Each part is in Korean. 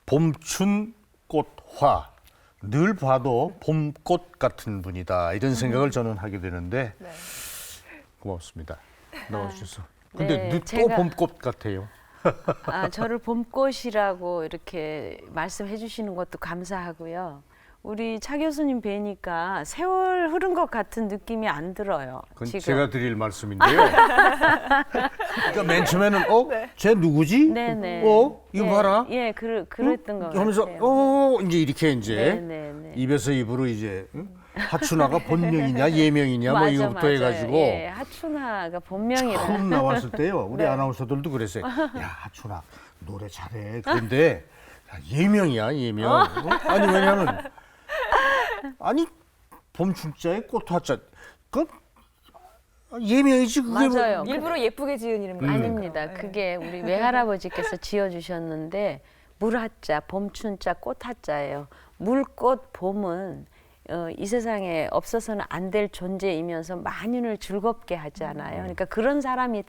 봄춘 꽃화. 늘 봐도 봄꽃 같은 분이다. 이런 생각을 저는 하게 되는데 네. 고맙습니다. 나와주셔서. 근데 네, 또 제가- 봄꽃 같아요. 저를 봄꽃이라고 이렇게 말씀해 주시는 것도 감사하고요. 우리 차 교수님 뵈니까 세월 흐른 것 같은 느낌이 안 들어요. 그건 지금. 제가 드릴 말씀인데요. 그러니까 맨 처음에는 쟤 누구지? 네네. 이거 예, 봐라. 예, 그랬던 것 하면서 같아요. 이제 이렇게 이제 네네네. 입에서 입으로 이제 하춘아가 본명이냐 예명이냐 뭐 맞아, 이거부터 맞아요. 해가지고 예, 하춘아가 본명이라. 처음 나왔을 때요. 우리 네. 아나운서들도 그랬어요. 야 하춘아 노래 잘해. 그런데 야, 예명이야 예명. 아니 왜냐면 아니 봄춘자에 꽃화자 그 예명이지 그게 뭐- 맞아요. 일부러 예쁘게 지은 이름 아닙니다. 네. 그게 우리 외할아버지께서 지어주셨는데 물하자, 봄춘자, 꽃하자예요. 물꽃 봄은 이 세상에 없어서는 안 될 존재이면서 만인을 즐겁게 하잖아요. 그러니까 그런 사람이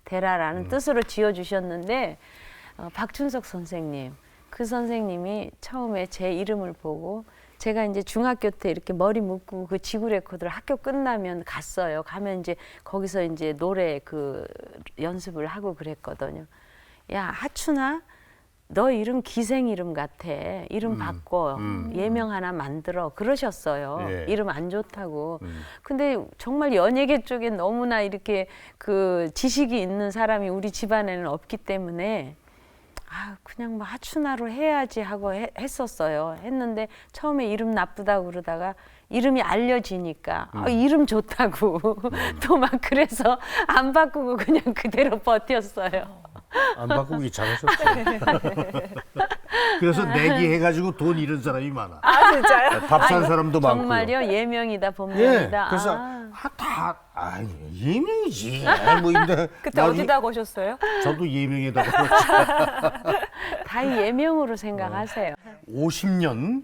되라라는 뜻으로 지어주셨는데 박춘석 선생님, 그 선생님이 처음에 제 이름을 보고 제가 이제 중학교 때 이렇게 머리 묶고 그 지구 레코드를 학교 끝나면 갔어요. 가면 이제 거기서 이제 노래 그 연습을 하고 그랬거든요. 야, 하춘아, 너 이름 기생 이름 같아. 이름 바꿔. 예명 하나 만들어. 그러셨어요. 예. 이름 안 좋다고. 근데 정말 연예계 쪽에 너무나 이렇게 그 지식이 있는 사람이 우리 집안에는 없기 때문에 그냥 뭐 하춘아로 해야지 하고 했었어요. 했는데 처음에 이름 나쁘다고 그러다가 이름이 알려지니까 이름 좋다고 또 막 그래서 안 바꾸고 그냥 그대로 버텼어요. 안 바꾸기 잘하셨어요. 그래서 내기 해가지고 돈 잃은 사람이 많아. 아 진짜요? 밥 산 사람도 많고요. 정말요? 예명이다 예. 본명이다. 그래서 예명이지. 뭐 근데 그때 나중에 어디다 거셨어요? 저도 예명에다가 다 예명으로 생각하세요. 50년.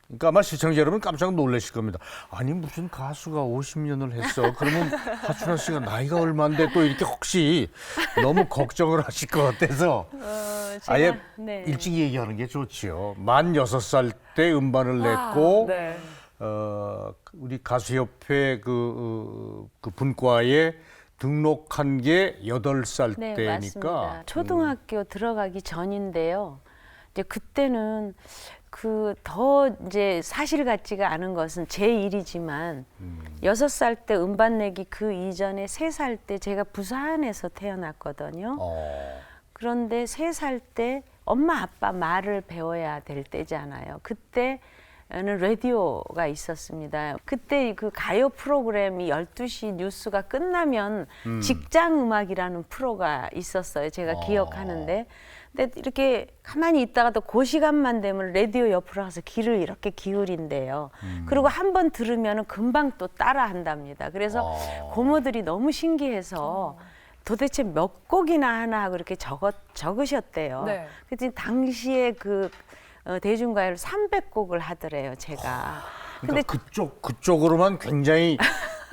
그러니까 아마 시청자 여러분 깜짝 놀라실 겁니다. 아니 무슨 가수가 50년을 했어. 그러면 하춘아 씨가 나이가 얼마인데 또 이렇게 혹시 너무 걱정을 하실 것 같아서 아예 네. 일찍 얘기하는 게 좋지요. 만 6살 때 음반을 냈고 네. 우리 가수협회 그 분과에 등록한 게 8살 네, 때니까 맞습니다. 초등학교 들어가기 전인데요. 이제 그때는 그 더 이제 사실 같지가 않은 것은 제 일이지만 6살 때 음반 내기 그 이전에 3살 때 제가 부산에서 태어났거든요. 그런데 3살 때 엄마 아빠 말을 배워야 될 때잖아요. 그때는 라디오가 있었습니다. 그때 그 가요 프로그램이 12시 뉴스가 끝나면 직장 음악이라는 프로가 있었어요. 제가 기억하는데. 근데 이렇게 가만히 있다가 또 그 시간만 되면 라디오 옆으로 가서 귀를 이렇게 기울인대요. 그리고 한 번 들으면 금방 또 따라 한답니다. 그래서 고모들이 너무 신기해서 도대체 몇 곡이나 하나 하고 이렇게 적으셨대요. 네. 그래서 당시에 그 대중가요를 300곡을 하더래요, 제가. 근데 그러니까 그쪽으로만 굉장히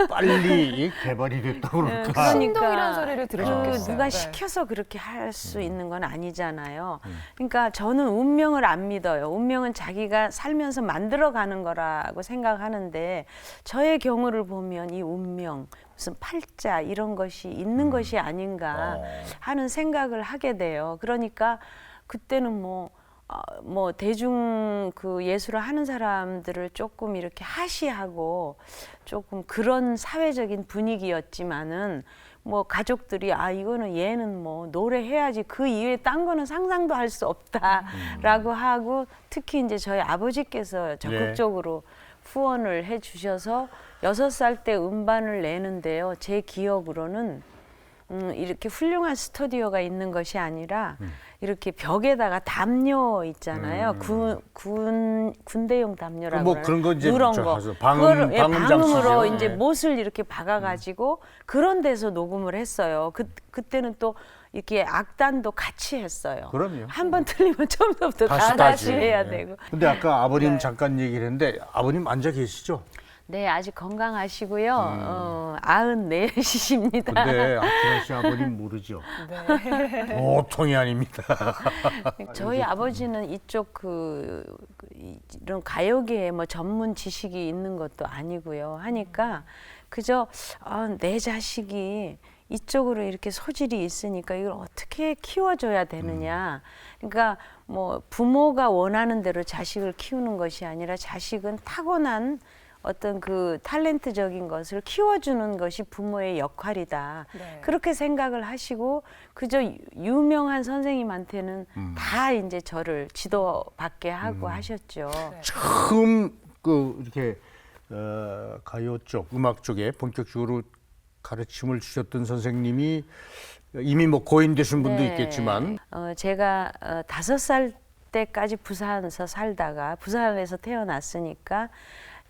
빨리 개발이 됐다고 그럴까. 그러니까 신동이라는 소리를 들으셨겠어요. 누가 네. 시켜서 그렇게 할 수 있는 건 아니잖아요. 그러니까 저는 운명을 안 믿어요. 운명은 자기가 살면서 만들어가는 거라고 생각하는데 저의 경우를 보면 이 운명, 무슨 팔자 이런 것이 있는 것이 아닌가 하는 생각을 하게 돼요. 그러니까 그때는 뭐 대중 그 예술을 하는 사람들을 조금 이렇게 하시하고 조금 그런 사회적인 분위기였지만은 뭐 가족들이 이거는 얘는 뭐 노래해야지 그 이외에 딴 거는 상상도 할 수 없다라고 하고 특히 이제 저희 아버지께서 적극적으로 후원을 해 주셔서 6살 때 음반을 내는데요. 제 기억으로는 이렇게 훌륭한 스튜디오가 있는 것이 아니라 이렇게 벽에다가 담요 있잖아요. 군대용 담요라고 뭐 그런 거 이제 누런 저 거. 하죠. 그거를, 방음 방음으로 장치죠. 이제 네. 못을 이렇게 박아가지고 그런 데서 녹음을 했어요. 그때는 또 이렇게 악단도 같이 했어요. 그럼요. 한 번 틀리면 처음부터 다시 다시 따지. 해야 네. 되고. 근데 아까 아버님 네. 잠깐 얘기를 했는데 아버님 앉아 계시죠? 네, 아직 건강하시고요. 94이십니다. 근데 아키라 씨 아버님 모르죠. 보통이 아닙니다. 저희 아버지는 이쪽 이런 가요계에 뭐 전문 지식이 있는 것도 아니고요. 하니까 그저 내 자식이 이쪽으로 이렇게 소질이 있으니까 이걸 어떻게 키워줘야 되느냐. 그러니까 뭐 부모가 원하는 대로 자식을 키우는 것이 아니라 자식은 타고난 어떤 그 탤런트적인 것을 키워주는 것이 부모의 역할이다. 네. 그렇게 생각을 하시고 그저 유명한 선생님한테는 다 이제 저를 지도받게 하고 하셨죠. 처음 이렇게 가요 쪽, 음악 쪽에 본격적으로 가르침을 주셨던 선생님이 이미 뭐 고인 되신 분도 네. 있겠지만 제가 5살 때까지 부산에서 살다가 부산에서 태어났으니까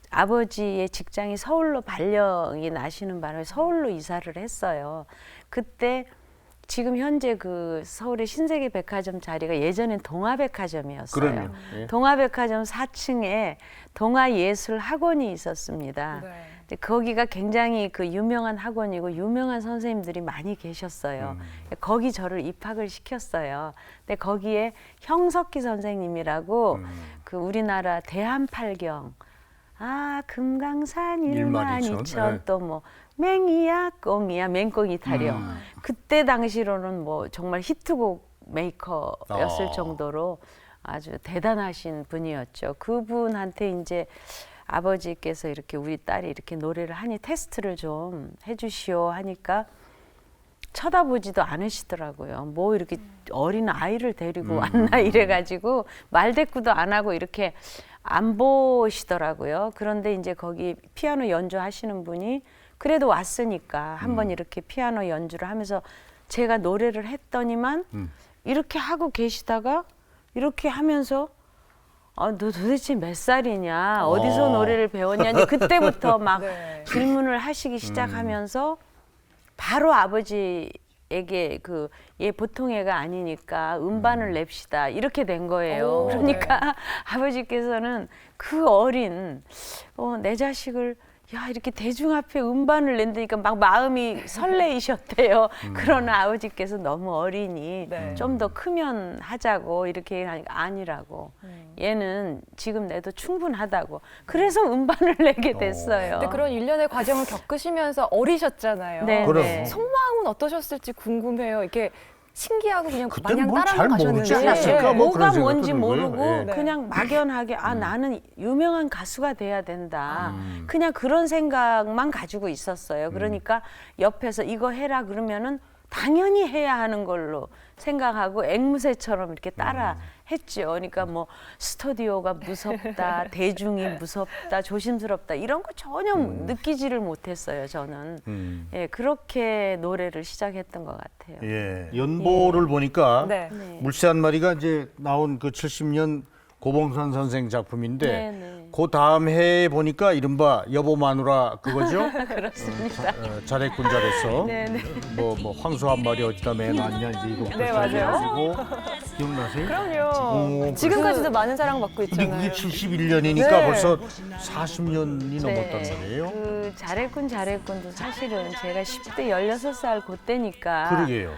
아버지의 직장이 서울로 발령이 나시는 바람에 서울로 이사를 했어요. 그때 지금 현재 그 서울의 신세계 백화점 자리가 예전엔 동아백화점이었어요. 그럼요. 예. 동아백화점 4층에 동아예술학원이 있었습니다. 네. 근데 거기가 굉장히 그 유명한 학원이고 유명한 선생님들이 많이 계셨어요. 거기 저를 입학을 시켰어요. 근데 거기에 형석기 선생님이라고 그 우리나라 대한팔경 금강산 1만 2천 네. 또 뭐 맹이야 꽁이야 맹꽁이 타령 그때 당시로는 뭐 정말 히트곡 메이커였을 정도로 아주 대단하신 분이었죠. 그분한테 이제 아버지께서 이렇게 우리 딸이 이렇게 노래를 하니 테스트를 좀 해주시오 하니까 쳐다보지도 않으시더라고요. 뭐 이렇게 어린 아이를 데리고 왔나 이래가지고 말대꾸도 안 하고 이렇게 안 보시더라고요. 그런데 이제 거기 피아노 연주하시는 분이 그래도 왔으니까 한번 이렇게 피아노 연주를 하면서 제가 노래를 했더니만 이렇게 하고 계시다가 이렇게 하면서 너 도대체 몇 살이냐? 어디서 노래를 배웠냐? 이제 그때부터 막 네. 질문을 하시기 시작하면서 바로 아버지에게 얘 보통 애가 아니니까 음반을 냅시다 이렇게 된 거예요. 오, 그러니까 아버지께서는 그 어린 내 자식을 이렇게 대중 앞에 음반을 낸다니까 막 마음이 설레이셨대요. 그러나 아버지께서 너무 어리니 네. 좀 더 크면 하자고 이렇게 하니까 아니라고. 얘는 지금 내도 충분하다고. 그래서 음반을 내게 됐어요. 근데 그런 일련의 과정을 겪으시면서 어리셨잖아요. 네, 그럼. 네. 속마음은 어떠셨을지 궁금해요. 이렇게 신기하고 그냥 그때는 마냥 뭘 잘 따라가셨는데 모르지 않았을까? 뭐 그런 뭐가 생각도 뭔지 들고요. 모르고 예. 네. 그냥 막연하게 나는 유명한 가수가 돼야 된다. 그냥 그런 생각만 가지고 있었어요. 그러니까 옆에서 이거 해라 그러면은 당연히 해야 하는 걸로 생각하고 앵무새처럼 이렇게 따라 했죠. 그러니까 뭐 스튜디오가 무섭다, 대중이 무섭다, 조심스럽다 이런 거 전혀 느끼지를 못했어요. 저는 예, 그렇게 노래를 시작했던 것 같아요. 예. 연보를 보니까 네. 네. 물새 한 마리가 이제 나온 그 70년 고봉산 선생 작품인데 네, 네. 그 다음 해에 보니까 이른바 여보 마누라 그거죠? 그렇습니다. 잘했군 잘했어. 네, 네. 뭐 황소 한 마리 어디다 매놨냐 이제 이거 네, 맞아요. 기억나세요? 그럼요. 지금까지도 많은 사랑 받고 근데 있잖아요. 그게 71년이니까 네. 벌써 40년이 넘었단 말이에요. 그 잘했군도 사실은 제가 10대 16살 그때니까 그러게요.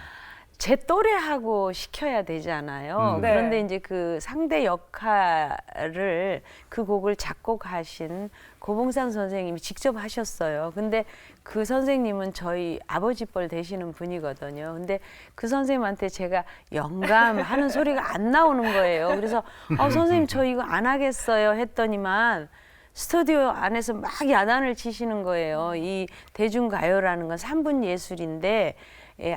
제 또래하고 시켜야 되잖아요. 네. 그런데 이제 그 상대 역할을 그 곡을 작곡하신 고봉산 선생님이 직접 하셨어요. 근데 그 선생님은 저희 아버지 뻘 되시는 분이거든요. 근데 그 선생님한테 제가 영감하는 소리가 안 나오는 거예요. 그래서 선생님 저 이거 안 하겠어요 했더니만 스튜디오 안에서 막 야단을 치시는 거예요. 이 대중가요라는 건 3분 예술인데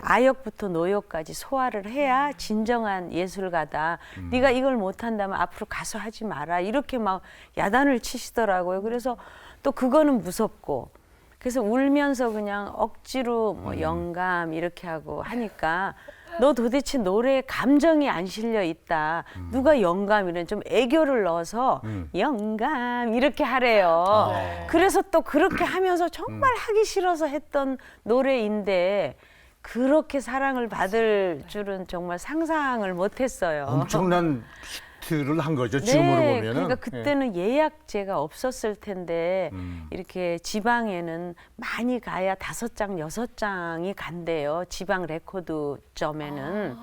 아역부터 노역까지 소화를 해야 진정한 예술가다. 네가 이걸 못한다면 앞으로 가수 하지 마라. 이렇게 막 야단을 치시더라고요. 그래서 또 그거는 무섭고 그래서 울면서 그냥 억지로 뭐 영감 이렇게 하고 하니까 너 도대체 노래에 감정이 안 실려 있다. 누가 영감이래 좀 애교를 넣어서 영감 이렇게 하래요. 그래서 또 그렇게 하면서 정말 하기 싫어서 했던 노래인데 그렇게 사랑을 받을 줄은 정말 상상을 못했어요. 엄청난 히트를 한 거죠. 지금으로 네, 보면은. 그러니까 그때는 예약제가 없었을 텐데 음. 이렇게 지방에는 많이 가야 5장, 6장이 간대요. 지방 레코드점에는.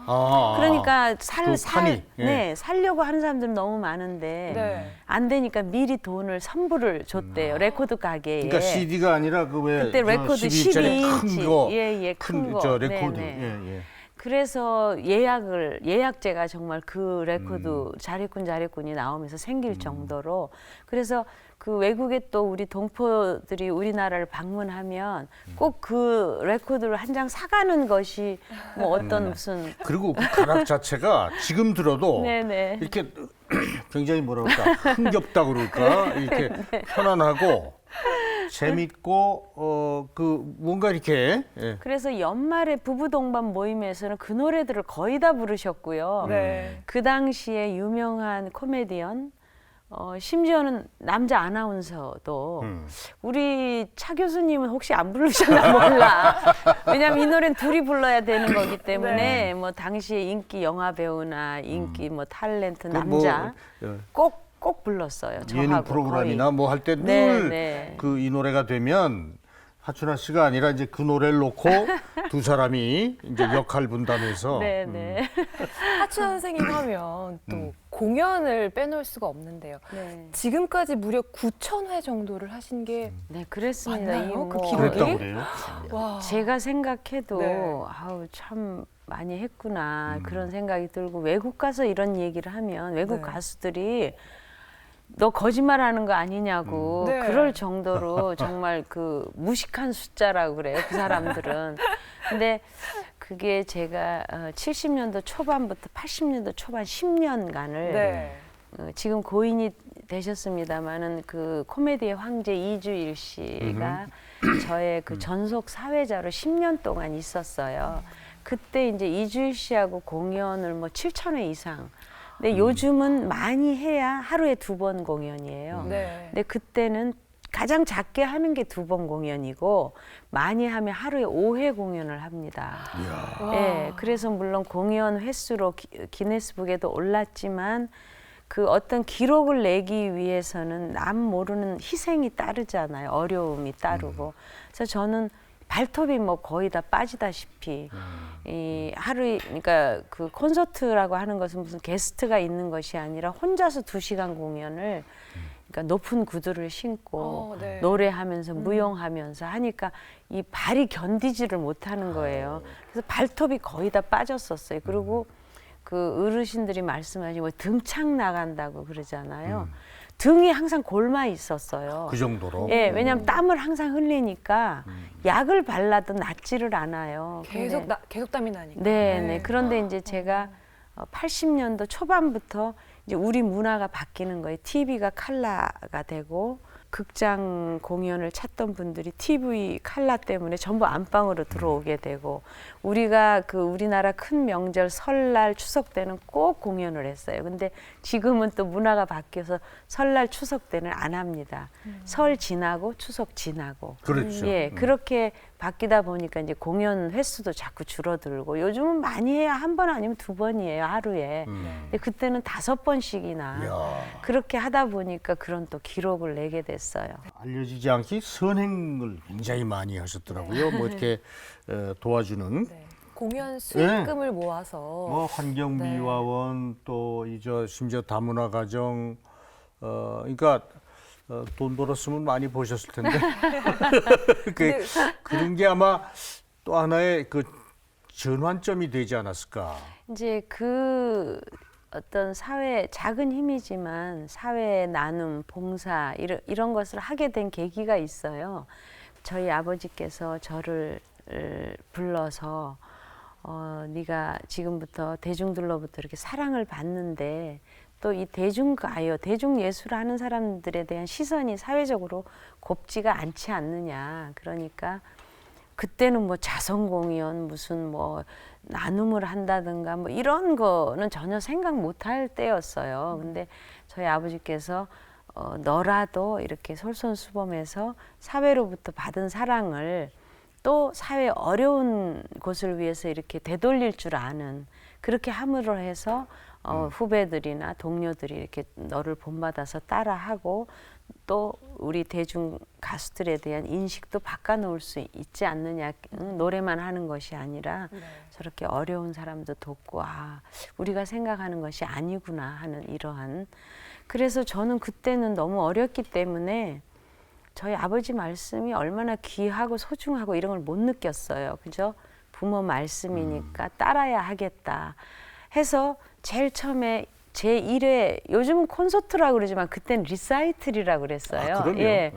그러니까 그 판이, 예. 네, 살려고 하는 사람들 너무 많은데 네. 안 되니까 미리 돈을 선불을 줬대요. 레코드 가게에. 그러니까 CD가 아니라 그왜 그때 레코드 12인짜리 12인치. 큰 거, 예, 큰 거. 저 레코드. 네네. 예, 예. 그래서 예약제가 정말 그 레코드 자리꾼이 나오면서 생길 정도로, 그래서 그 외국에 또 우리 동포들이 우리나라를 방문하면 꼭 그 레코드를 한 장 사가는 것이 뭐 어떤 무슨 그리고 그 가락 자체가 지금 들어도 네네. 이렇게 굉장히 뭐라 그럴까 흥겹다 그럴까 이렇게 편안하고 재밌고 그 뭔가 이렇게 예. 그래서 연말에 부부 동반 모임에서는 그 노래들을 거의 다 부르셨고요. 네. 그 당시에 유명한 코미디언, 심지어는 남자 아나운서도 우리 차 교수님은 혹시 안 부르셨나 몰라. 왜냐면 이 노래는 둘이 불러야 되는 거기 때문에 네. 뭐 당시에 인기 영화 배우나 인기 뭐 탤런트 그 남자 뭐, 꼭 불렀어요. 예능 저하고 프로그램이나 거의. 뭐 할 때 네, 늘 네. 그 이 노래가 되면 하춘아 씨가 아니라 이제 그 노래를 놓고 두 사람이 이제 역할 분담해서 네네. 하춘아 선생님 하면 또 공연을 빼놓을 수가 없는데요. 네. 지금까지 무려 9,000회 정도를 하신 게 네, 그랬습니다. 맞나요? 이 뭐 그 기록이? 그랬다고 그래요. 와. 제가 생각해도 네. 아우 참 많이 했구나 그런 생각이 들고, 외국 가서 이런 얘기를 하면 외국 네. 가수들이 너 거짓말하는 거 아니냐고 네. 그럴 정도로 정말 그 무식한 숫자라고 그래요, 그 사람들은. 근데 그게 제가 70년도 초반부터 80년도 초반 10년간을 네. 지금 고인이 되셨습니다마는 그 코미디의 황제 이주일 씨가 저의 그 전속 사회자로 10년 동안 있었어요. 그때 이제 이주일 씨하고 공연을 뭐 7,000회 이상. 근데 요즘은 많이 해야 하루에 2번 공연이에요. 네. 근데 그때는 가장 작게 하는 게 2번 공연이고 많이 하면 하루에 5회 공연을 합니다. 와. 예, 그래서 물론 공연 횟수로 기네스북에도 올랐지만 그 어떤 기록을 내기 위해서는 남 모르는 희생이 따르잖아요. 어려움이 따르고. 그래서 저는 발톱이 뭐 거의 다 빠지다시피 이 하루에, 그러니까 그 콘서트라고 하는 것은 무슨 게스트가 있는 것이 아니라 혼자서 2시간 공연을 그러니까 높은 구두를 신고 네. 노래하면서 무용하면서 하니까 이 발이 견디지를 못하는 거예요. 그래서 발톱이 거의 다 빠졌었어요. 그리고 그 어르신들이 말씀하신 뭐 등창 나간다고 그러잖아요. 등이 항상 골마 있었어요. 그 정도로. 예, 왜냐하면 땀을 항상 흘리니까 약을 발라도 낫지를 않아요. 계속 근데 계속 땀이 나니까. 네. 그런데 이제 제가 80년도 초반부터 이제 우리 문화가 바뀌는 거예요. TV가 칼라가 되고 극장 공연을 찾던 분들이 TV 칼라 때문에 전부 안방으로 들어오게 되고, 우리가 그 우리나라 큰 명절 설날 추석 때는 꼭 공연을 했어요. 근데 지금은 또 문화가 바뀌어서 설날 추석 때는 안 합니다. 설 지나고 추석 지나고. 그렇죠. 예, 그렇게 바뀌다 보니까 이제 공연 횟수도 자꾸 줄어들고, 요즘은 많이 해야 1번 아니면 2번이에요, 하루에. 근데 그때는 5번씩이나 이야. 그렇게 하다 보니까 그런 또 기록을 내게 됐어요. 알려지지 않게 선행을 굉장히 많이 하셨더라고요. 뭐 이렇게 도와주는 네. 공연 수익금을 모아서 뭐 환경미화원 또 이저 심지어 다문화 가정 그러니까 돈 벌었으면 많이 보셨을 텐데 그런 게 아마 또 하나의 그 전환점이 되지 않았을까. 이제 그 어떤 사회, 작은 힘이지만 사회 나눔, 봉사 이런 것을 하게 된 계기가 있어요. 저희 아버지께서 저를 불러서 네가 지금부터 대중들로부터 이렇게 사랑을 받는데 또 이 대중가요, 대중예술을 하는 사람들에 대한 시선이 사회적으로 곱지가 않지 않느냐. 그러니까 그때는 뭐 자선공연 무슨 뭐 나눔을 한다든가 뭐 이런 거는 전혀 생각 못할 때였어요. 근데 저희 아버지께서 너라도 이렇게 솔선수범해서 사회로부터 받은 사랑을 또 사회 어려운 곳을 위해서 이렇게 되돌릴 줄 아는 그렇게 함으로 해서 후배들이나 동료들이 이렇게 너를 본받아서 따라하고 또 우리 대중 가수들에 대한 인식도 바꿔놓을 수 있지 않느냐. 노래만 하는 것이 아니라 네. 저렇게 어려운 사람도 돕고 우리가 생각하는 것이 아니구나 하는 이러한. 그래서 저는 그때는 너무 어렸기 때문에 저희 아버지 말씀이 얼마나 귀하고 소중하고 이런 걸 못 느꼈어요. 그죠? 부모 말씀이니까 따라야 하겠다 해서 제일 처음에 제1회 요즘은 콘서트라고 그러지만 그때는 리사이틀이라고 그랬어요. 그럼요. 예.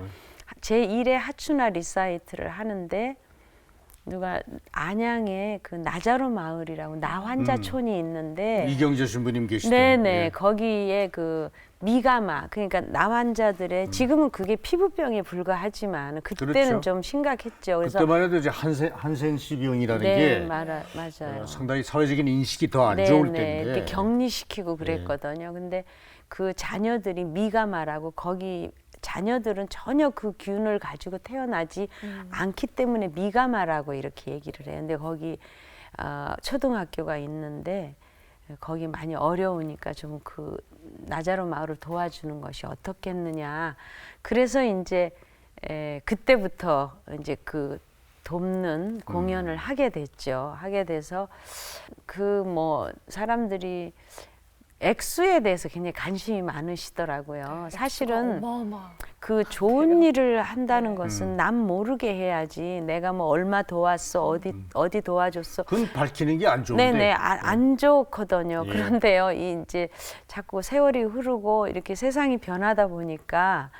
제1회 하춘화 리사이틀을 하는데 누가 안양에 그 나자로 마을이라고 나환자촌이 있는데 이경재 신부님 계시던. 네네 예. 거기에 그 미가마 그러니까 나환자들의 지금은 그게 피부병에 불과하지만 그때는 그렇죠. 좀 심각했죠. 그래서 그때만 해도 이제 한센시병이라는 네 게 맞아요. 상당히 사회적인 인식이 더 안 좋을 때인데. 이렇게 격리시키고 그랬거든요. 근데 그 자녀들이 미가마라고 거기 자녀들은 전혀 그 균을 가지고 태어나지 않기 때문에 미가마라고 이렇게 얘기를 해요. 근데 거기 초등학교가 있는데 거기 많이 어려우니까 좀 그 나자로 마을을 도와주는 것이 어떻겠느냐. 그래서 이제 그때부터 이제 그 돕는 공연을 하게 됐죠. 하게 돼서 그 뭐 사람들이 액수에 대해서 굉장히 관심이 많으시더라고요. 사실은 어마어마. 그 좋은 일을 한다는 것은 남 모르게 해야지. 내가 뭐 얼마 도왔어, 어디 도와줬어. 그건 밝히는 게 안 좋은데. 네네 안 좋거든요. 예. 그런데요, 이제 자꾸 세월이 흐르고 이렇게 세상이 변하다 보니까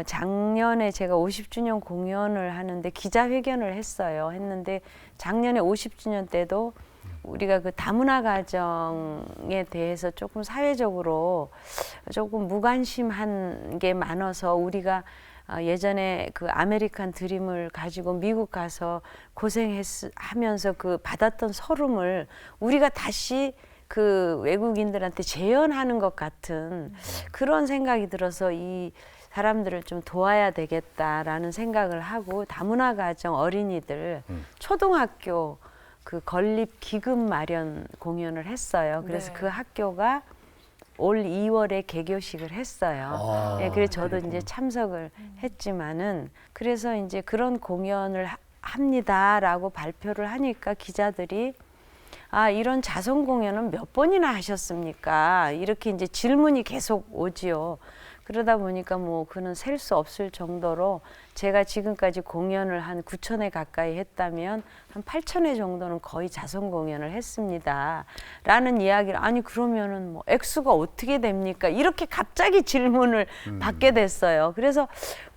작년에 제가 50주년 공연을 하는데 기자회견을 했어요. 했는데 작년에 50주년 때도 우리가 그 다문화 가정에 대해서 조금 사회적으로 조금 무관심한 게 많아서 우리가 예전에 그 아메리칸 드림을 가지고 미국 가서 고생하면서 그 받았던 서름을 우리가 다시 그 외국인들한테 재현하는 것 같은 그런 생각이 들어서 이 사람들을 좀 도와야 되겠다라는 생각을 하고 다문화 가정 어린이들 초등학교 그 건립 기금 마련 공연을 했어요. 그래서 네. 그 학교가 올 2월에 개교식을 했어요. 예, 그래서 저도 이제 참석을 했지만은 그래서 이제 그런 공연을 합니다라고 발표를 하니까 기자들이 이런 자선 공연은 몇 번이나 하셨습니까? 이렇게 이제 질문이 계속 오지요. 그러다 보니까 뭐 그는 셀 수 없을 정도로 제가 지금까지 공연을 한 9,000회 가까이 했다면 한 8,000회 정도는 거의 자선 공연을 했습니다. 라는 이야기를 아니 그러면은 뭐 액수가 어떻게 됩니까? 이렇게 갑자기 질문을 받게 됐어요. 그래서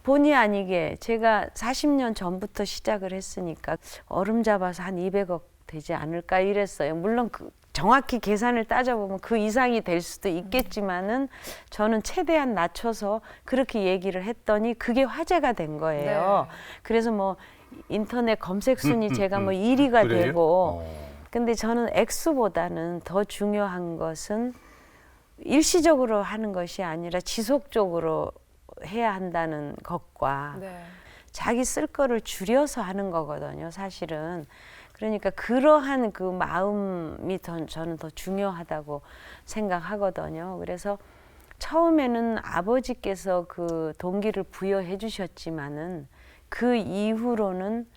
본의 아니게 제가 40년 전부터 시작을 했으니까 얼음 잡아서 한 200억 되지 않을까 이랬어요. 물론 그 정확히 계산을 따져보면 그 이상이 될 수도 있겠지만은 저는 최대한 낮춰서 그렇게 얘기를 했더니 그게 화제가 된 거예요. 네. 그래서 뭐 인터넷 검색 순위 제가 뭐 1위가 그래요? 되고 근데 저는 액수보다는 더 중요한 것은 일시적으로 하는 것이 아니라 지속적으로 해야 한다는 것과 네. 자기 쓸 거를 줄여서 하는 거거든요, 사실은. 그러니까 그러한 그 마음이 저는 더 중요하다고 생각하거든요. 그래서 처음에는 아버지께서 그 동기를 부여해 주셨지만은 그 이후로는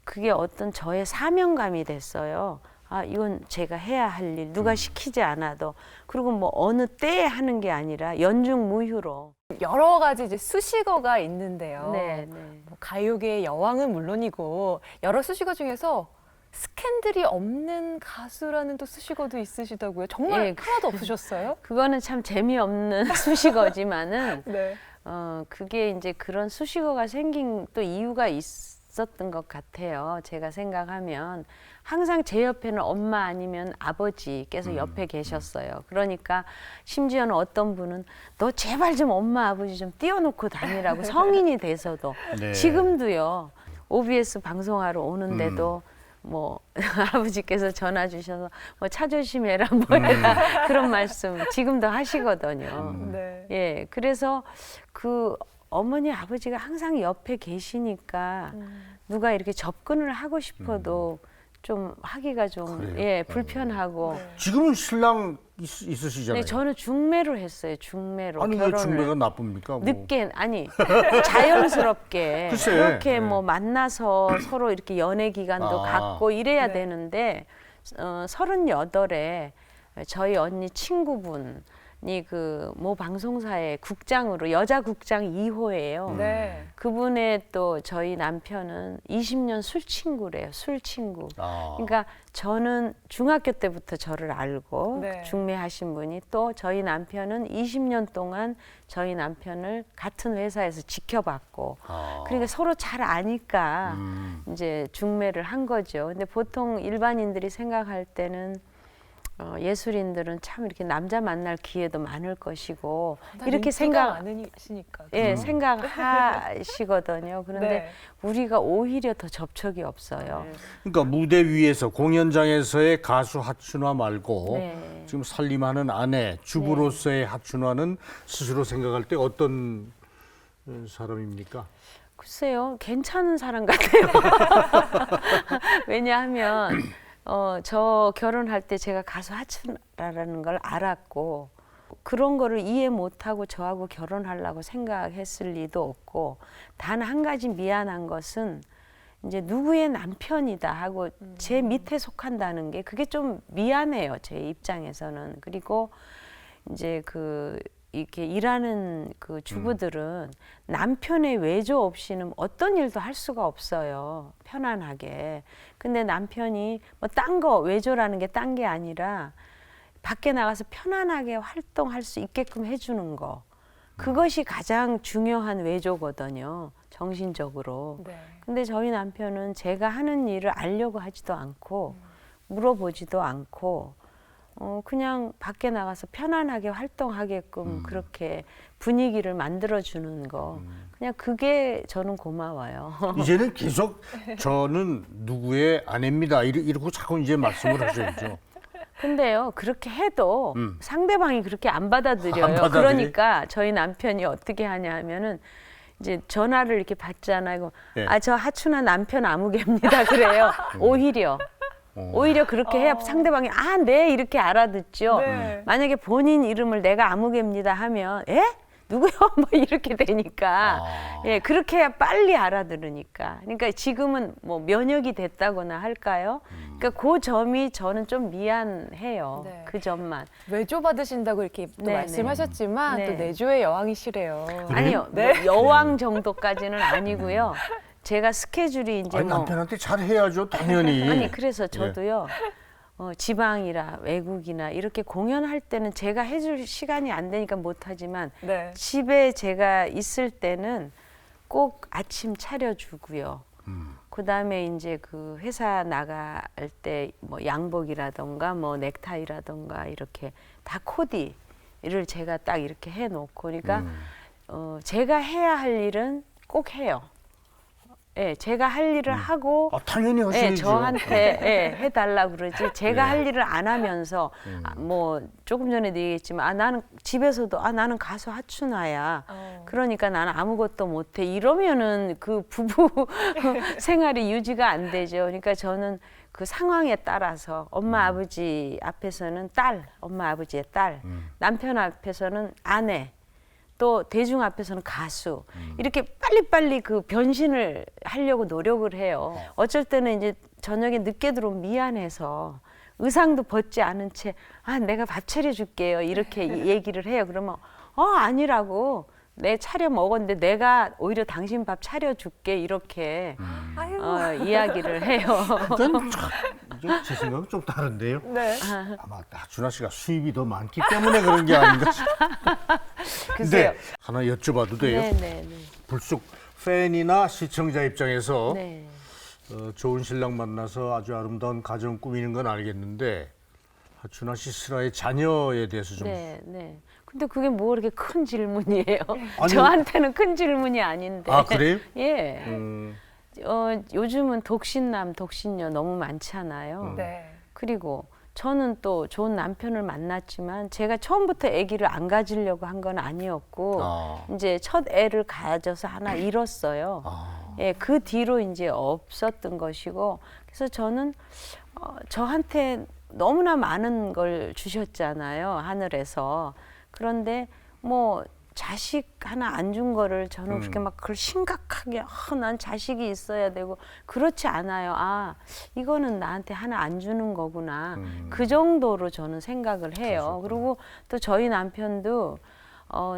그게 어떤 저의 사명감이 됐어요. 이건 제가 해야 할 일, 누가 시키지 않아도. 그리고 뭐 어느 때에 하는 게 아니라 연중무휴로. 여러 가지 이제 수식어가 있는데요. 네. 뭐 가요계의 여왕은 물론이고 여러 수식어 중에서 스캔들이 없는 가수라는 또 수식어도 있으시다고요. 정말 예, 하나도 없으셨어요? 그거는 참 재미없는 수식어지만은 네. 그게 이제 그런 수식어가 생긴 또 이유가 있었던 것 같아요. 제가 생각하면 항상 제 옆에는 엄마 아니면 아버지께서 옆에 계셨어요. 그러니까 심지어는 어떤 분은 너 제발 좀 엄마 아버지 좀 띄워놓고 다니라고 성인이 돼서도 네. 지금도요. OBS 방송하러 오는데도 뭐 아버지께서 전화 주셔서 뭐 차 조심해라 뭐 해라 그런 말씀 지금도 하시거든요. 네. 예, 그래서 그 어머니 아버지가 항상 옆에 계시니까 누가 이렇게 접근을 하고 싶어도 좀 하기가 좀 그래요? 예, 불편하고. 네. 지금은 신랑 있으시잖아요. 네, 저는 중매로 했어요. 중매로 아니 왜 결혼을. 중매가 나쁩니까? 뭐. 늦게 아니 자연스럽게 글쎄, 그렇게 네. 뭐 만나서 서로 이렇게 연애 기간도 아. 갖고 이래야 네. 되는데 38에 저희 언니 친구분이 그 모 방송사의 국장으로 여자 국장 2호예요. 네. 그분의 또 저희 남편은 20년 술 친구래요. 술 친구. 아. 그러니까 저는 중학교 때부터 저를 알고 네. 중매하신 분이 또 저희 남편은 20년 동안 저희 남편을 같은 회사에서 지켜봤고 아. 그러니까 서로 잘 아니까 이제 중매를 한 거죠. 근데 보통 일반인들이 생각할 때는 예술인들은 참 이렇게 남자 만날 기회도 많을 것이고 이렇게 생각 많으시니까. 예, 생각하시거든요. 그런데 네. 우리가 오히려 더 접촉이 없어요. 그러니까 무대 위에서 공연장에서의 가수 하춘화 말고 네. 지금 살림하는 아내 주부로서의 하춘화는 스스로 생각할 때 어떤 사람입니까? 글쎄요, 괜찮은 사람 같아요. 왜냐하면 저 결혼할 때 제가 가수 하춘화라는 걸 알았고 그런 거를 이해 못하고 저하고 결혼하려고 생각했을 리도 없고 단 한 가지 미안한 것은 이제 누구의 남편이다 하고 제 밑에 속한다는 게 그게 좀 미안해요. 제 입장에서는. 그리고 이제 이렇게 일하는 그 주부들은 남편의 외조 없이는 어떤 일도 할 수가 없어요. 편안하게. 근데 남편이 뭐 딴 거 외조라는 게 딴 게 아니라 밖에 나가서 편안하게 활동할 수 있게끔 해주는 거. 그것이 가장 중요한 외조거든요. 정신적으로. 네. 근데 저희 남편은 제가 하는 일을 알려고 하지도 않고 물어보지도 않고 그냥 밖에 나가서 편안하게 활동하게끔 그렇게 분위기를 만들어주는 거. 그냥 그게 저는 고마워요. 이제는 계속 저는 누구의 아내입니다. 이러고 자꾸 이제 말씀을 하셔야죠. 근데요, 그렇게 해도 상대방이 그렇게 안 받아들여요. 안 받아들이? 그러니까 저희 남편이 어떻게 하냐 하면은 이제 전화를 이렇게 받잖아요. 네. 저 하춘아 남편 아무개입니다. 그래요. 오히려 그렇게 해야 상대방이 네 이렇게 알아듣죠. 네. 만약에 본인 이름을 내가 아무개입니다 하면 누구요? 뭐 이렇게 되니까 예, 그렇게 해야 빨리 알아들으니까. 그러니까 지금은 뭐 면역이 됐다거나 할까요? 그러니까 그 점이 저는 좀 미안해요. 네. 그 점만. 외조 받으신다고 이렇게 또 네, 말씀하셨지만 네. 또 내조의 여왕이시래요. 아니요, 네. 뭐 여왕 정도까지는 아니고요. 제가 스케줄이 이제 아니, 뭐 남편한테 잘 해야죠, 당연히. 아니 그래서 저도요. 지방이라 외국이나 이렇게 공연할 때는 제가 해줄 시간이 안 되니까 못하지만 네. 집에 제가 있을 때는 꼭 아침 차려주고요. 그다음에 이제 그 회사 나갈 때 뭐 양복이라던가 뭐 넥타이라던가 이렇게 다 코디를 제가 딱 이렇게 해놓고 그러니까 제가 해야 할 일은 꼭 해요. 예, 제가 할 일을 하고 당연히 하셔야죠. 저한테 해달라 그러지. 제가 할 일을 안 하면서 뭐 조금 전에도 얘기했지만 나는 집에서도 나는 가수 하춘아야. 그러니까 나는 아무것도 못해. 이러면은 그 부부 생활이 유지가 안 되죠. 그러니까 저는 그 상황에 따라서 엄마 아버지 앞에서는 딸, 엄마 아버지의 딸, 남편 앞에서는 아내. 또 대중 앞에서는 가수 이렇게 빨리빨리 그 변신을 하려고 노력을 해요. 어쩔 때는 이제 저녁에 늦게 들어오면 미안해서 의상도 벗지 않은 채 내가 밥 차려줄게요 이렇게 얘기를 해요. 그러면 아니라고 내 차려 먹었는데 내가 오히려 당신 밥 차려줄게 이렇게 이야기를 해요. 그건 이게 제 생각은 좀 다른데요. 네. 아마 하춘아 씨가 수입이 더 많기 때문에 그런 게 아닌가 싶어요. 글쎄요. 근데 하나 여쭤봐도 돼요? 네네네. 불쑥 팬이나 시청자 입장에서 네. 좋은 신랑 만나서 아주 아름다운 가정 꾸미는 건 알겠는데 하춘아 씨 슬아의 자녀에 대해서 좀 네, 네. 근데 그게 뭐 그렇게 큰 질문이에요? 아니, 저한테는 큰 질문이 아닌데. 그래요? 예. 음, 요즘은 독신남, 독신녀 너무 많잖아요. 네. 그리고 저는 또 좋은 남편을 만났지만 제가 처음부터 아기를 안 가지려고 한 건 아니었고 이제 첫 애를 가져서 하나 잃었어요. 예, 그 뒤로 이제 없었던 것이고 그래서 저는 저한테 너무나 많은 걸 주셨잖아요, 하늘에서. 그런데 뭐 자식 하나 안 준 거를 저는 그렇게 막 그걸 심각하게 난 자식이 있어야 되고 그렇지 않아요. 아, 이거는 나한테 하나 안 주는 거구나. 그 정도로 저는 생각을 해요. 그리고 또 저희 남편도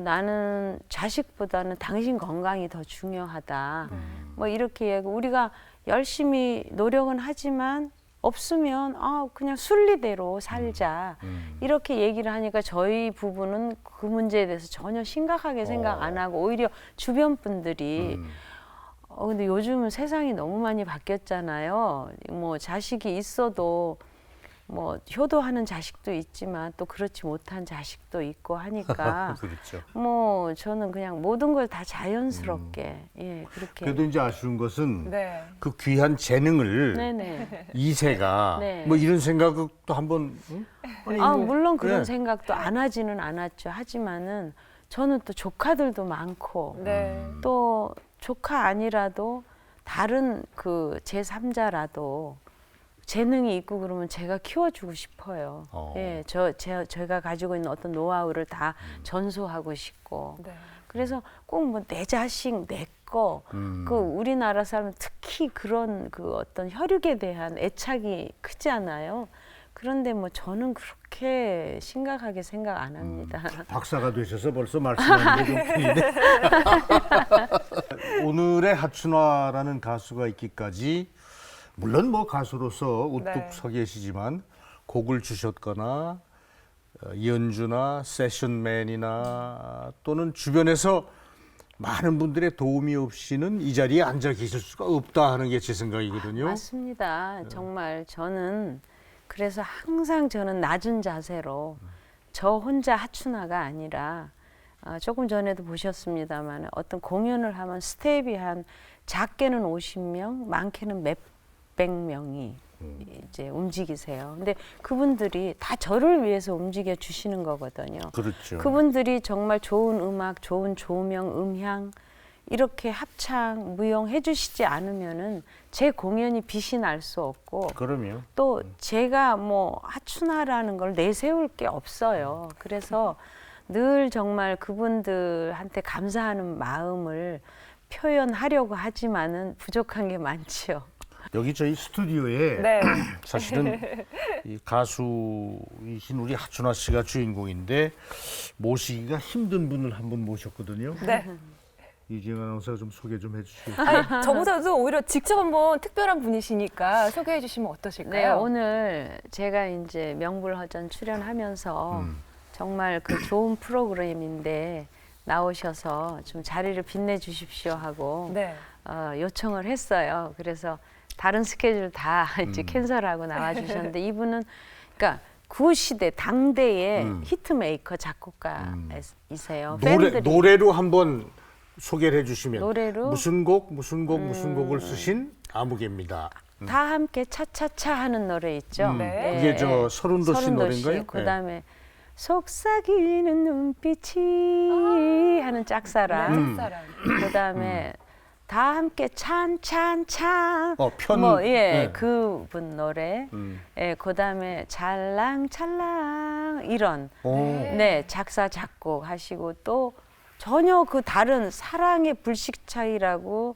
나는 자식보다는 당신 건강이 더 중요하다. 뭐 이렇게 얘기하고 우리가 열심히 노력은 하지만 없으면 그냥 순리대로 살자. 이렇게 얘기를 하니까 저희 부부는 그 문제에 대해서 전혀 심각하게 생각 안 하고 오히려 주변 분들이 근데 요즘은 세상이 너무 많이 바뀌었잖아요. 뭐 자식이 있어도 뭐 효도하는 자식도 있지만 또 그렇지 못한 자식도 있고 하니까 그렇죠. 뭐 저는 그냥 모든 걸 다 자연스럽게 예 그렇게 그래도 이제 아쉬운 것은 네. 그 귀한 재능을 네네. 이세가 네. 뭐 이런 생각도 한번 응? 아니, 물론 그런 네. 생각도 안 하지는 않았죠. 하지만은 저는 또 조카들도 많고 네. 또 조카 아니라도 다른 그 제3자라도 재능이 있고 그러면 제가 키워주고 싶어요. 예, 제가 가지고 있는 어떤 노하우를 다 전수하고 싶고. 네. 그래서 꼭 뭐 내 자식, 내 거, 그 우리나라 사람은 특히 그런 그 어떤 혈육에 대한 애착이 크잖아요. 그런데 뭐 저는 그렇게 심각하게 생각 안 합니다. 박사가 되셔서 벌써 말씀하는 게 좀 큰데 오늘의 하춘화라는 가수가 있기까지 물론 뭐 가수로서 우뚝 네. 서 계시지만 곡을 주셨거나 연주나 세션맨이나 또는 주변에서 많은 분들의 도움이 없이는 이 자리에 앉아 계실 수가 없다 하는 게 제 생각이거든요. 맞습니다. 정말 저는 그래서 항상 저는 낮은 자세로 저 혼자 하춘화가 아니라 조금 전에도 보셨습니다만 어떤 공연을 하면 스텝이 한 작게는 50명, 많게는 몇백 명이 이제 움직이세요. 근데 그분들이 다 저를 위해서 움직여 주시는 거거든요. 그렇죠. 그분들이 정말 좋은 음악, 좋은 조명, 음향 이렇게 합창, 무용 해주시지 않으면은 제 공연이 빛이 날 수 없고 그럼요. 또 제가 뭐 하춘화라는 걸 내세울 게 없어요. 그래서 늘 정말 그분들한테 감사하는 마음을 표현하려고 하지만은 부족한 게 많지요. 여기 저희 스튜디오에 네. 사실은 이 가수이신 우리 하춘화 씨가 주인공인데 모시기가 힘든 분을 한 분 모셨거든요. 네. 이지영 아나운서가 좀 소개 좀 해주시겠어요? 아니, 저보다도 오히려 직접 한번 특별한 분이시니까 소개해 주시면 어떠실까요? 네, 오늘 제가 이제 명불허전 출연하면서 정말 그 좋은 프로그램인데 나오셔서 좀 자리를 빛내주십시오 하고 네. 요청을 했어요. 그래서 다른 스케줄 다 이제 캔슬하고 나와주셨는데 이분은 그러니까 그 시대 당대의 히트메이커 작곡가이세요. 노래로 한번 소개를 해주시면 노래로? 무슨 곡을 쓰신 아무개입니다. 다 함께 차차차 하는 노래 있죠. 네. 그게 저 서른도 씨 노래인가요? 그다음에 속삭이는 눈빛이 하는 짝사랑. 짝사랑. 그다음에 다 함께 찬찬찬. 네. 그분 노래. 예, 그다음에 찰랑찰랑 이런. 네, 작사 작곡 하시고 또 전혀 그 다른 사랑의 불식차이라고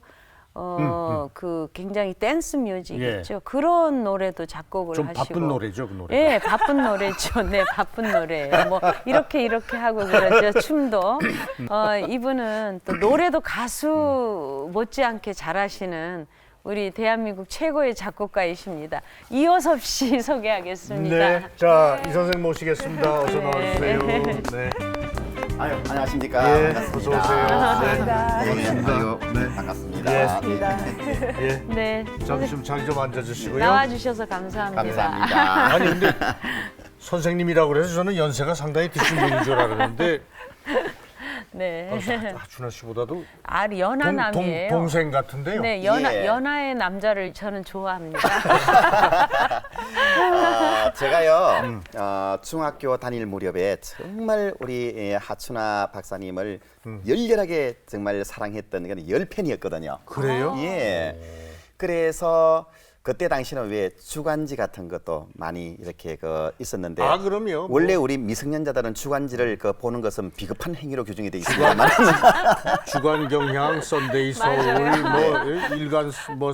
그 굉장히 댄스 뮤직 예. 있죠. 그런 노래도 작곡을 좀 하시고. 바쁜 노래죠, 그 노래. 예, 바쁜 노래죠. 네, 바쁜 노래예요. 뭐 이렇게 하고 그러죠. 춤도. 이분은 또 노래도 가수 못지않게 잘하시는 우리 대한민국 최고의 작곡가이십니다. 이호섭 씨 소개하겠습니다. 네, 자, 이 선생 모시겠습니다. 어서 나와주세요. 네. 아유, 안녕하십니까. 예, 반갑습니다. 어서 오세요. 반갑습니다. 네, 아유, 반갑습니다. 예. 네, 네. 잠시 좀 자리 좀 앉아주시고요. 나와주셔서 감사합니다. 감사합니다. 아니 근데 선생님이라고 그래서 저는 연세가 상당히 드신 분인 줄 알았는데 네. 하춘화 씨보다도 연하남이에요. 동생 같은데요. 네, 예. 연하의 남자를 저는 좋아합니다. 제가요, 중학교 다닐 무렵에 정말 우리 하춘화 박사님을 열렬하게 정말 사랑했던 그런 열팬이었거든요. 그래요? 예. 그래서 그때 당시는 왜 주간지 같은 것도 많이 이렇게 있었는데 아, 그럼요. 원래 우리 미성년자들은 주간지를 보는 것은 비겁한 행위로 규정이 돼 있습니다만 주간 경향, 썬데이 서울, 뭐 일간 뭐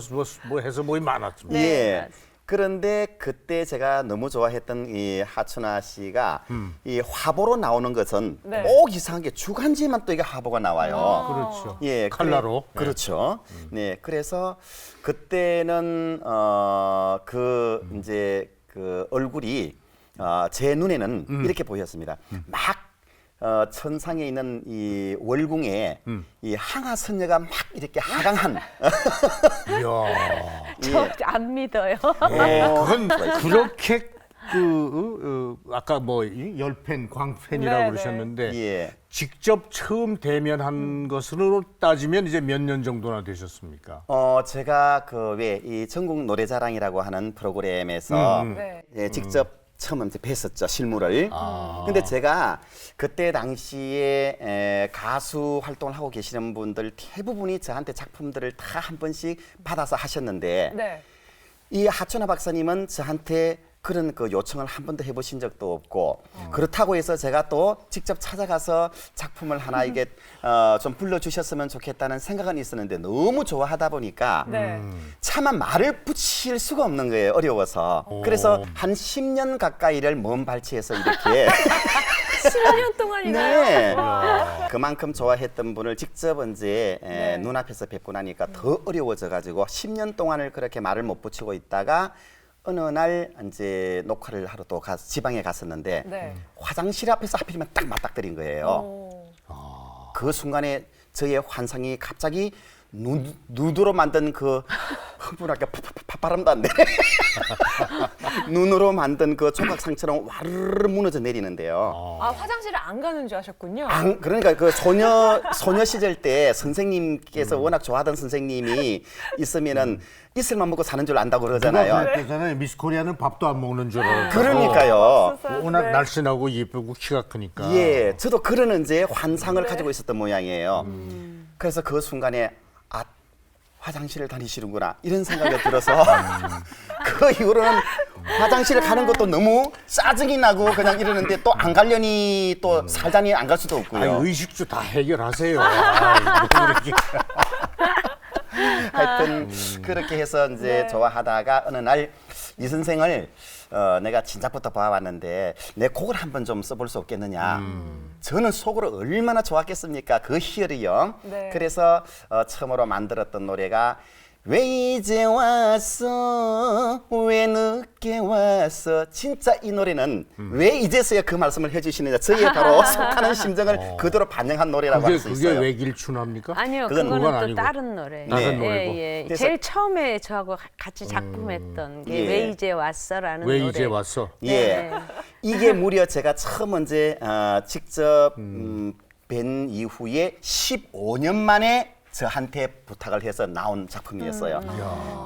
해서 뭐이 많았습니다. 예. 그런데 그때 제가 너무 좋아했던 이 하춘아 씨가 이 화보로 나오는 것은 네. 꼭 이상하게 주간지만 또 이게 화보가 나와요. 그렇죠. 예, 칼라로. 그렇죠. 네, 그래서 그때는 이제 그 얼굴이 제 눈에는 이렇게 보였습니다. 막 천상에 있는 이 월궁에 이 항하 선녀가 막 이렇게 하강한. 이야. 저 안 믿어요. 그건 그렇게 아까 뭐 열팬, 광팬이라고 네, 그러셨는데 예. 직접 처음 대면한 것으로 따지면 이제 몇 년 정도나 되셨습니까? 제가 왜 이 전국 노래자랑이라고 하는 프로그램에서 네. 예, 직접 처음 이제 뵀었죠, 실물을. 근데 제가 그때 당시에 가수 활동을 하고 계시는 분들 대부분이 저한테 작품들을 다 한 번씩 받아서 하셨는데 네. 이 하춘아 박사님은 저한테 그런 요청을 한 번도 해보신 적도 없고 그렇다고 해서 제가 또 직접 찾아가서 작품을 하나 이게 좀 불러주셨으면 좋겠다는 생각은 있었는데 너무 좋아하다 보니까 네. 차마 말을 붙일 수가 없는 거예요. 어려워서. 그래서 한 10년 가까이를 먼 발치해서 이렇게 10년 동안이나요? 네. 그만큼 좋아했던 분을 직접 이제 네. 눈앞에서 뵙고 나니까 더 어려워져 가지고 10년 동안을 그렇게 말을 못 붙이고 있다가 어느 날 이제 녹화를 하러 또 지방에 갔었는데 네. 화장실 앞에서 하필이면 딱 맞닥뜨린 거예요. 오. 그 순간에 저의 환상이 갑자기 눈으로 만든 흥분하게 바람도 안 되네. 눈으로 만든 그 총각상처럼 와르르 무너져 내리는데요. 아, 화장실을 안 가는 줄 아셨군요. 그러니까 그 소녀 시절 때 선생님께서 워낙 좋아하던 선생님이 있으면은 있을만 먹고 사는 줄 안다고 누가 그러잖아요. 그랬잖아요. 미스 코리아는 밥도 안 먹는 줄 알았고. 그러니까요. 워낙 네. 날씬하고 예쁘고 키가 크니까. 예, 저도 그런 이제 환상을 가지고 있었던 모양이에요. 그래서 그 순간에 화장실을 다니시는구나 이런 생각이 들어서 그 이후로는 화장실을 가는 것도 너무 짜증이 나고 그냥 이러는데 또 안 가려니 또 살자니 안 갈 수도 없고요. 아니, 의식주 다 해결하세요. 아이, 뭐 그렇게. 하여튼 그렇게 해서 이제 네. 좋아하다가 어느 날 이 선생을 내가 진작부터 봐왔는데 내 곡을 한번 좀 써볼 수 없겠느냐. 저는 속으로 얼마나 좋았겠습니까? 그 희열이요. 네. 그래서 처음으로 만들었던 노래가 왜 이제 왔어 왜 늦게 왔어. 진짜 이 노래는 왜 이제서야 그 말씀을 해주시느냐 저희의 바로 속하는 심정을 그대로 반영한 노래라고 할 수 그게 있어요. 외길춘합니까? 아니요, 그건 그거는 또 아니고. 다른 노래. 다른 노래고. 예. 그래서- 제일 처음에 저하고 같이 작품했던 게 예. 왜 이제 왔어라는 왜 노래. 이제 왔어? 예. 네. 이게 무려 제가 처음 이제 직접 뵌 이후에 15년 만에 저한테 부탁을 해서 나온 작품이었어요.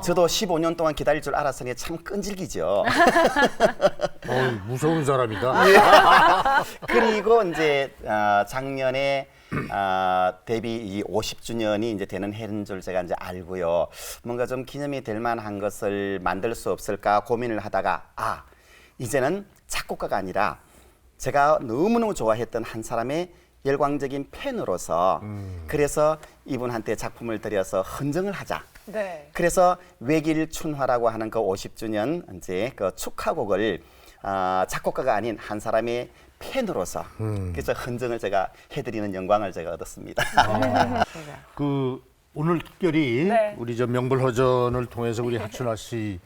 저도 15년 동안 기다릴 줄 알았으니 참 끈질기죠. 무서운 사람이다. 그리고 이제 작년에 데뷔 이 50주년이 이제 되는 해인 줄 제가 이제 알고요. 뭔가 좀 기념이 될 만한 것을 만들 수 없을까 고민을 하다가 이제는 작곡가가 아니라 제가 너무너무 좋아했던 한 사람의 열광적인 팬으로서 그래서 이분한테 작품을 드려서 헌정을 하자. 네. 그래서 외길춘화라고 하는 그 50주년 이제 그 축하곡을 작곡가가 아닌 한 사람의 팬으로서 그래서 헌정을 제가 해드리는 영광을 제가 얻었습니다. 그 오늘 특별히 네. 우리 저 명불허전을 통해서 우리 하춘아 씨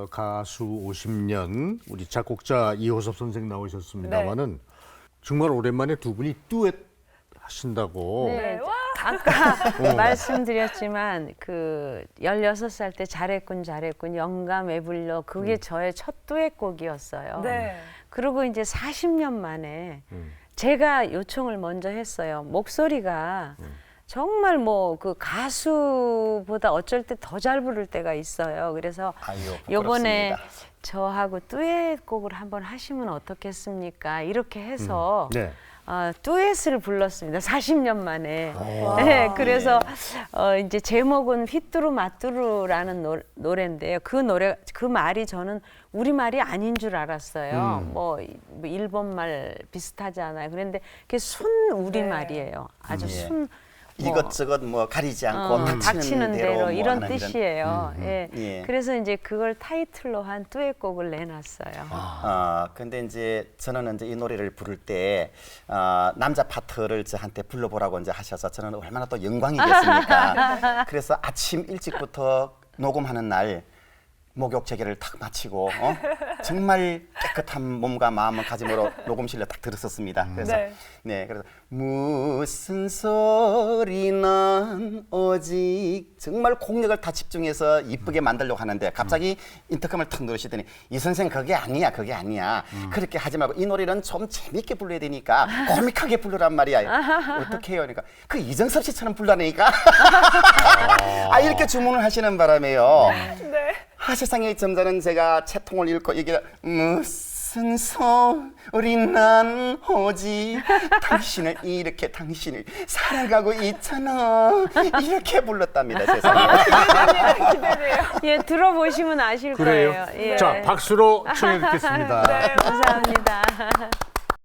가수 50년 우리 작곡자 이호섭 선생 나오셨습니다만은 정말 오랜만에 두 분이 듀엣 하신다고. 네. 와. 아까 말씀드렸지만 그 16살 때 잘했군 영감 왜 불러 그게 저의 첫 듀엣곡이었어요. 네. 그리고 이제 40년 만에 제가 요청을 먼저 했어요. 목소리가 정말 뭐 그 가수보다 어쩔 때 더 잘 부를 때가 있어요. 그래서 아유, 요번에 부끄럽습니다. 저하고 듀엣곡을 한번 하시면 어떻겠습니까? 이렇게 해서 네. 듀엣을 불렀습니다. 40년 만에. 네, 그래서 이제 제목은 휘뚜루 마뚜루라는 노래인데요. 그 말이 저는 우리 말이 아닌 줄 알았어요. 뭐 일본 말 비슷하지 않아요. 그런데 그게 순 우리 말이에요. 아주 예. 순. 이것저것 뭐 가리지 않고 닥치는 대로 뭐 이런 하는 뜻이에요. 예. 예. 그래서 이제 그걸 타이틀로 한 듀엣곡을 내놨어요. 근데 이제 저는 이제 이 노래를 부를 때 남자 파트를 저한테 불러보라고 이제 하셔서 저는 얼마나 또 영광이겠습니까? 그래서 아침 일찍부터 녹음하는 날 목욕 재개를 탁 마치고 정말 깨끗한 몸과 마음을 가짐으로 녹음실에 딱 들었었습니다. 그래서 그래서 무슨 소리는 오직 정말 공력을 다 집중해서 이쁘게 만들려고 하는데 갑자기 인터컴을 탁 누르시더니 이 선생 그게 아니야 그렇게 하지 말고 이 노래는 좀 재밌게 불러야 되니까 코믹하게 부르란 말이야. 어떻게 해요? 그러니까 그 이정섭 씨처럼 불러내니까 이렇게 주문을 하시는 바람에요. 세상의 점자는 제가 채통을 읽고 이게 무슨 소리는 오직 당신을 사랑하고 있잖아 이렇게 불렀답니다. 세상에. 예, 들어보시면 아실 그래요? 거예요. 예. 자, 박수로 청해 듣겠습니다. 감사합니다.